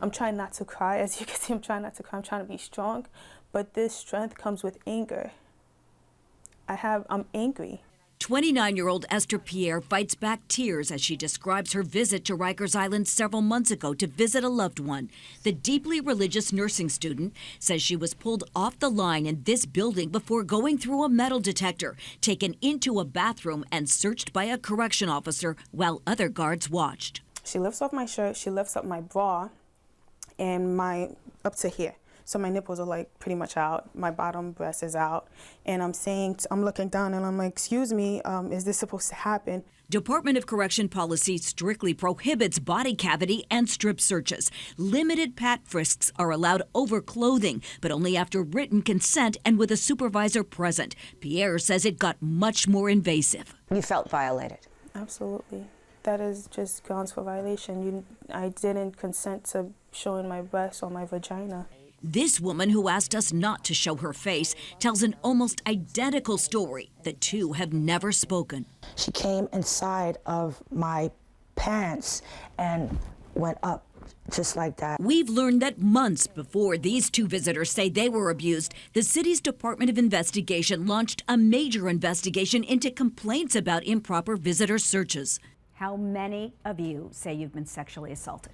I'm trying not to cry. As you can see, I'm trying not to cry. I'm trying to be strong. But this strength comes with anger. I'm angry. 29-year-old Esther Pierre fights back tears as she describes her visit to Rikers Island several months ago to visit a loved one. The deeply religious nursing student says she was pulled off the line in this building before going through a metal detector, taken into a bathroom and searched by a correction officer while other guards watched. She lifts off my shirt, she lifts up my bra and up to here. So my nipples are like pretty much out, my bottom breast is out, and I'm looking down and I'm like, excuse me, is this supposed to happen? Department of Correction policy strictly prohibits body cavity and strip searches. Limited pat frisks are allowed over clothing, but only after written consent and with a supervisor present. Pierre says it got much more invasive. You felt violated? Absolutely. That is just grounds for violation. I didn't consent to showing my breast or my vagina. This woman, who asked us not to show her face, tells an almost identical story. The two have never spoken. She came inside of my pants and went up just like that. We've learned that months before these two visitors say they were abused, the city's Department of Investigation launched a major investigation into complaints about improper visitor searches. How many of you say you've been sexually assaulted?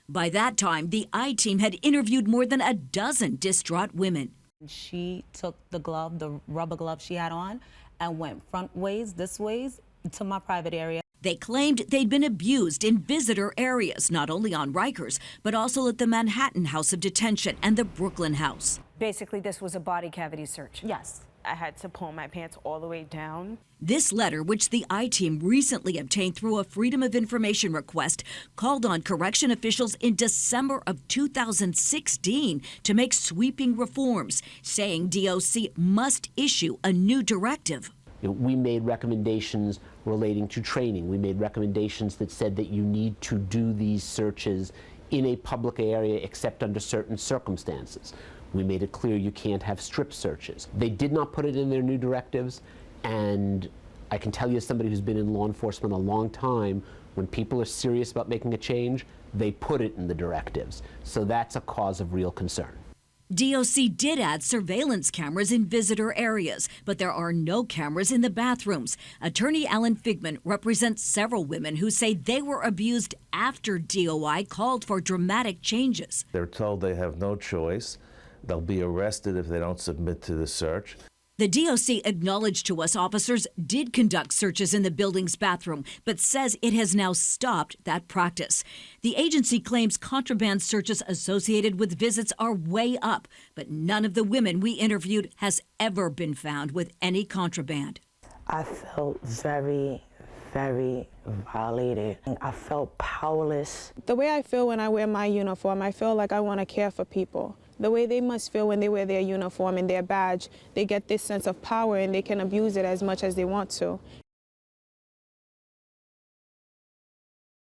By that time, the I-Team had interviewed more than a dozen distraught women. She took the glove, the rubber glove she had on, and went front ways, this ways, to my private area. They claimed they'd been abused in visitor areas, not only on Rikers, but also at the Manhattan House of Detention and the Brooklyn House. Basically, this was a body cavity search. Yes. I had to pull my pants all the way down. This letter, which the I-Team recently obtained through a Freedom of Information request, called on correction officials in December of 2016 to make sweeping reforms, saying DOC must issue a new directive. We made recommendations relating to training. We made recommendations that said that you need to do these searches in a public area except under certain circumstances. We made it clear you can't have strip searches. They did not put it in their new directives, and I can tell you, as somebody who's been in law enforcement a long time, when people are serious about making a change, they put it in the directives. So that's a cause of real concern. DOC did add surveillance cameras in visitor areas, but there are no cameras in the bathrooms. Attorney Alan Figman represents several women who say they were abused after DOI called for dramatic changes. They're told they have no choice. They'll be arrested if they don't submit to the search. The DOC acknowledged to us officers did conduct searches in the building's bathroom, but says it has now stopped that practice. The agency claims contraband searches associated with visits are way up, but none of the women we interviewed has ever been found with any contraband. I felt very violated. I felt powerless. The way I feel when I wear my uniform, I feel like I want to care for people. The way they must feel when they wear their uniform and their badge, they get this sense of power and they can abuse it as much as they want to.